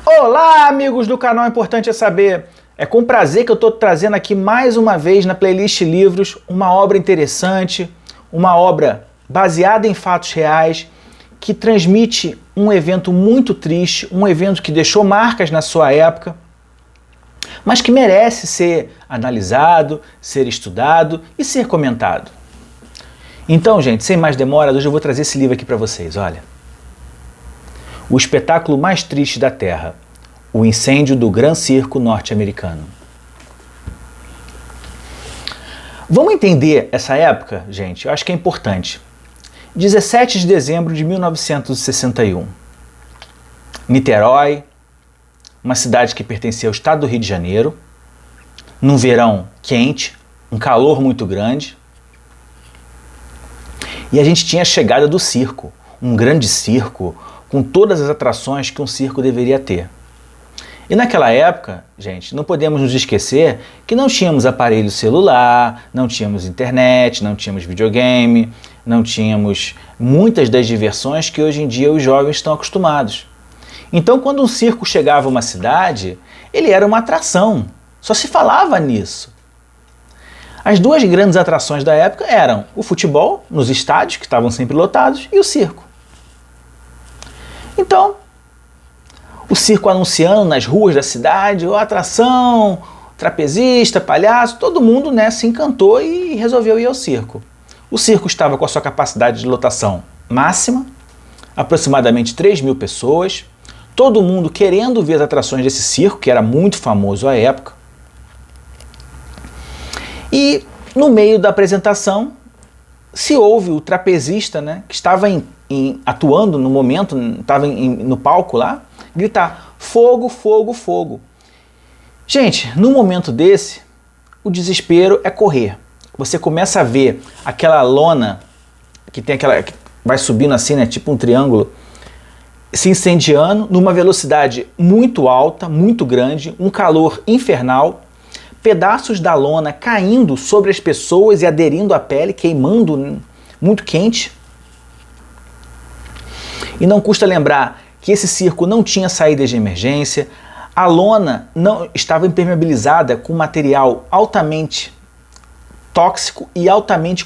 Olá, amigos do canal Importante é Saber. É com prazer que eu estou trazendo aqui mais uma vez na playlist Livros uma obra interessante, uma obra baseada em fatos reais, que transmite um evento muito triste, um evento que deixou marcas na sua época, mas que merece ser analisado, ser estudado e ser comentado. Então, gente, sem mais demora, hoje eu vou trazer esse livro aqui para vocês, olha. O espetáculo mais triste da Terra, o incêndio do Gran Circo norte-americano. Vamos entender essa época, gente? Eu acho que é importante. 17 de dezembro de 1961. Niterói, uma cidade que pertencia ao estado do Rio de Janeiro, num verão quente, um calor muito grande. E a gente tinha a chegada do circo, um grande circo, com todas as atrações que um circo deveria ter. E naquela época, gente, não podemos nos esquecer que não tínhamos aparelho celular, não tínhamos internet, não tínhamos videogame, não tínhamos muitas das diversões que hoje em dia os jovens estão acostumados. Então, quando um circo chegava a uma cidade, ele era uma atração, só se falava nisso. As duas grandes atrações da época eram o futebol, nos estádios, que estavam sempre lotados, e o circo. Então, o circo anunciando nas ruas da cidade, atração, trapezista, palhaço, todo mundo, né, se encantou e resolveu ir ao circo. O circo estava com a sua capacidade de lotação máxima, aproximadamente 3.000 pessoas, todo mundo querendo ver as atrações desse circo, que era muito famoso à época. E no meio da apresentação se ouve o trapezista, né, que estava atuando no momento, estava no palco lá, gritar: fogo, fogo, fogo. Gente, num momento desse, o desespero é correr. Você começa a ver aquela lona que tem aquela que vai subindo assim, né, tipo um triângulo, se incendiando numa velocidade muito alta, muito grande, um calor infernal, pedaços da lona caindo sobre as pessoas e aderindo à pele, queimando, muito quente. E não custa lembrar que esse circo não tinha saídas de emergência, a lona não estava impermeabilizada com material altamente tóxico e altamente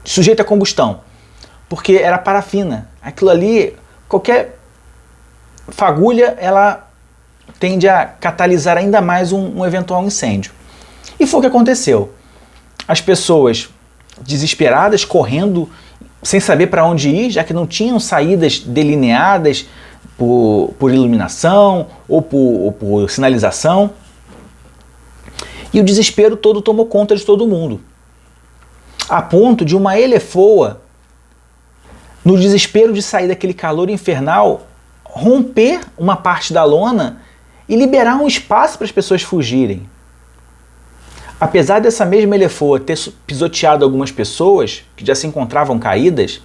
sujeito a combustão, porque era parafina. Aquilo ali, qualquer fagulha, ela tende a catalisar ainda mais um eventual incêndio. E foi o que aconteceu. As pessoas desesperadas, correndo, sem saber para onde ir, já que não tinham saídas delineadas por iluminação ou por sinalização. E o desespero todo tomou conta de todo mundo. A ponto de uma elefoa, no desespero de sair daquele calor infernal, romper uma parte da lona e liberar um espaço para as pessoas fugirem. Apesar dessa mesma elefoa ter pisoteado algumas pessoas que já se encontravam caídas,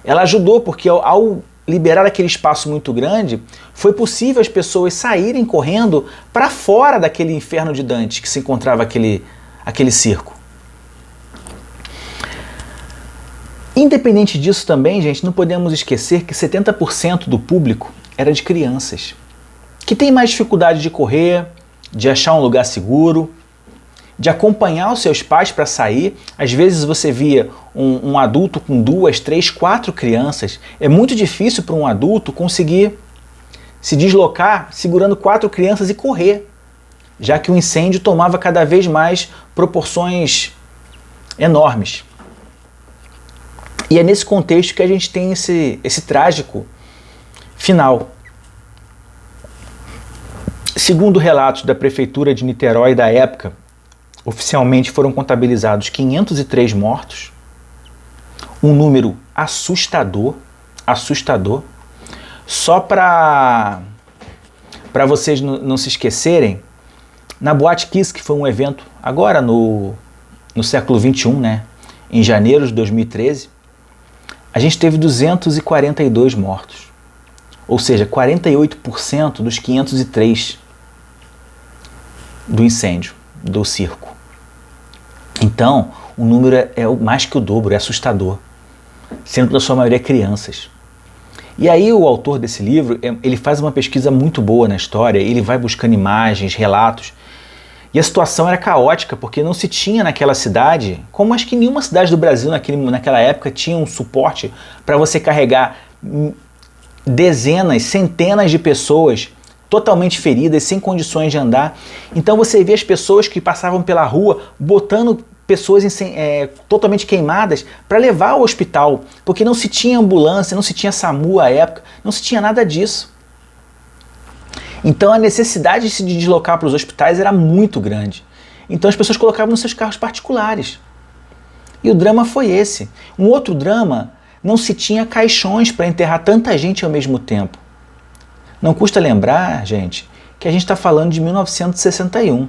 ela ajudou, porque ao liberar aquele espaço muito grande, foi possível as pessoas saírem correndo para fora daquele inferno de Dante que se encontrava aquele circo. Independente disso também, gente, não podemos esquecer que 70% do público era de crianças, que tem mais dificuldade de correr, de achar um lugar seguro, de acompanhar os seus pais para sair. Às vezes você via um adulto com 2, 3, 4 crianças. É muito difícil para um adulto conseguir se deslocar segurando 4 crianças e correr, já que o incêndio tomava cada vez mais proporções enormes. E é nesse contexto que a gente tem esse trágico final. Segundo relatos da prefeitura de Niterói da época, oficialmente foram contabilizados 503 mortos, um número assustador. Só para vocês não se esquecerem, na Boate Kiss, que foi um evento agora no século XXI, né, em janeiro de 2013, a gente teve 242 mortos, ou seja, 48% dos 503 do incêndio do circo. Então, o número é mais que o dobro, é assustador, sendo que na sua maioria crianças. E aí o autor desse livro, ele faz uma pesquisa muito boa na história, ele vai buscando imagens, relatos, e a situação era caótica, porque não se tinha naquela cidade, como acho que nenhuma cidade do Brasil naquela época tinha um suporte para você carregar dezenas, centenas de pessoas totalmente feridas, sem condições de andar. Então você vê as pessoas que passavam pela rua botando pessoas totalmente queimadas para levar ao hospital, porque não se tinha ambulância, não se tinha SAMU à época, não se tinha nada disso. Então a necessidade de se deslocar para os hospitais era muito grande. Então as pessoas colocavam nos seus carros particulares. E o drama foi esse. Um outro drama, não se tinha caixões para enterrar tanta gente ao mesmo tempo. Não custa lembrar, gente, que a gente está falando de 1961.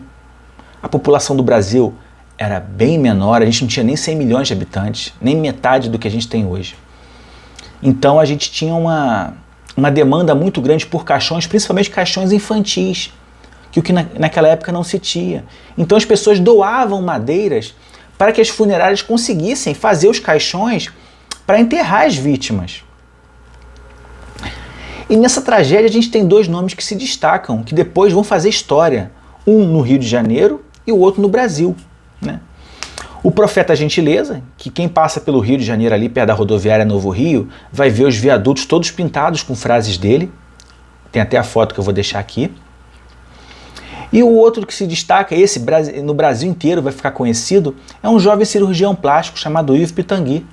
A população do Brasil era bem menor, a gente não tinha nem 100 milhões de habitantes, nem metade do que a gente tem hoje. Então a gente tinha uma demanda muito grande por caixões, principalmente caixões infantis, que o que naquela época não se tinha. Então as pessoas doavam madeiras para que as funerárias conseguissem fazer os caixões para enterrar as vítimas. E nessa tragédia a gente tem dois nomes que se destacam, que depois vão fazer história. Um no Rio de Janeiro e o outro no Brasil, né? O Profeta Gentileza, que quem passa pelo Rio de Janeiro ali perto da rodoviária Novo Rio, vai ver os viadutos todos pintados com frases dele. Tem até a foto que eu vou deixar aqui. E o outro que se destaca, esse no Brasil inteiro vai ficar conhecido, é um jovem cirurgião plástico chamado Yves Pitangui,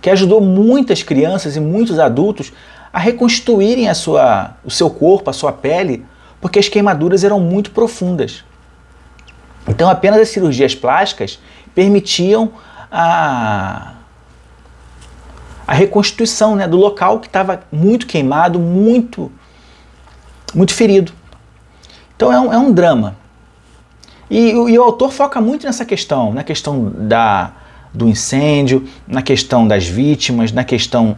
que ajudou muitas crianças e muitos adultos a reconstruírem o seu corpo, a sua pele, porque as queimaduras eram muito profundas. Então apenas as cirurgias plásticas permitiam a reconstituição, né, do local que estava muito queimado, muito ferido. Então é um drama. E o autor foca muito nessa questão, na questão do incêndio, na questão das vítimas, na questão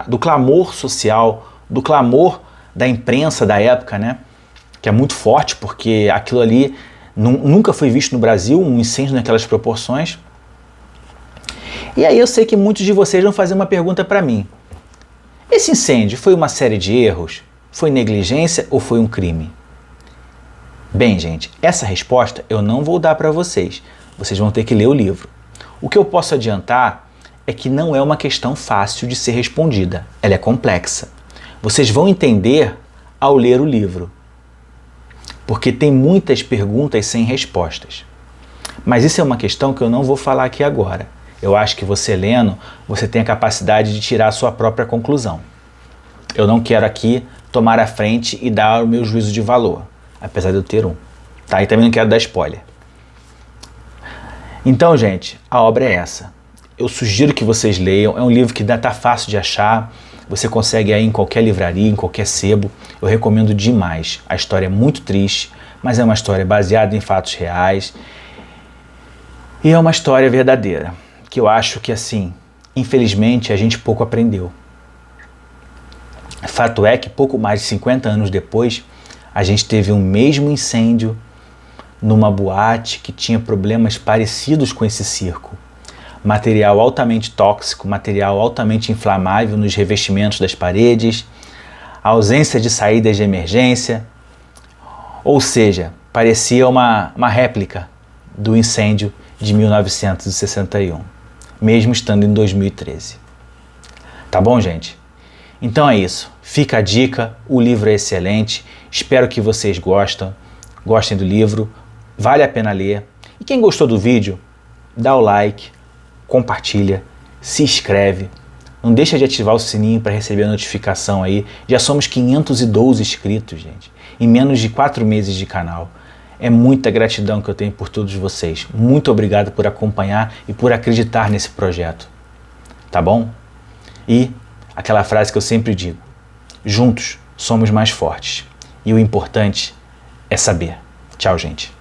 do clamor social, do clamor da imprensa da época, né, que é muito forte, porque aquilo ali nunca foi visto no Brasil, um incêndio naquelas proporções. E aí eu sei que muitos de vocês vão fazer uma pergunta para mim. Esse incêndio foi uma série de erros? Foi negligência ou foi um crime? Bem, gente, essa resposta eu não vou dar para vocês. Vocês vão ter que ler o livro. O que eu posso adiantar é que não é uma questão fácil de ser respondida. Ela é complexa. Vocês vão entender ao ler o livro, porque tem muitas perguntas sem respostas. Mas isso é uma questão que eu não vou falar aqui agora. Eu acho que você lendo, você tem a capacidade de tirar a sua própria conclusão. Eu não quero aqui tomar a frente e dar o meu juízo de valor, apesar de eu ter um. Tá? E também não quero dar spoiler. Então, gente, a obra é essa. Eu sugiro que vocês leiam. É um livro que está fácil de achar. Você consegue aí em qualquer livraria, em qualquer sebo. Eu recomendo demais. A história é muito triste, mas é uma história baseada em fatos reais. E é uma história verdadeira, que eu acho que, assim, infelizmente, a gente pouco aprendeu. Fato é que pouco mais de 50 anos depois, a gente teve um mesmo incêndio numa boate que tinha problemas parecidos com esse circo. Material altamente tóxico, material altamente inflamável nos revestimentos das paredes, ausência de saídas de emergência, ou seja, parecia uma réplica do incêndio de 1961, mesmo estando em 2013. Tá bom, gente? Então é isso. Fica a dica, o livro é excelente, espero que vocês gostem do livro, vale a pena ler. E quem gostou do vídeo, dá o like, compartilha, se inscreve, não deixa de ativar o sininho para receber a notificação aí. Já somos 512 inscritos, gente, em menos de 4 meses de canal. É muita gratidão que eu tenho por todos vocês. Muito obrigado por acompanhar e por acreditar nesse projeto. Tá bom? E aquela frase que eu sempre digo: juntos somos mais fortes. E o importante é saber. Tchau, gente.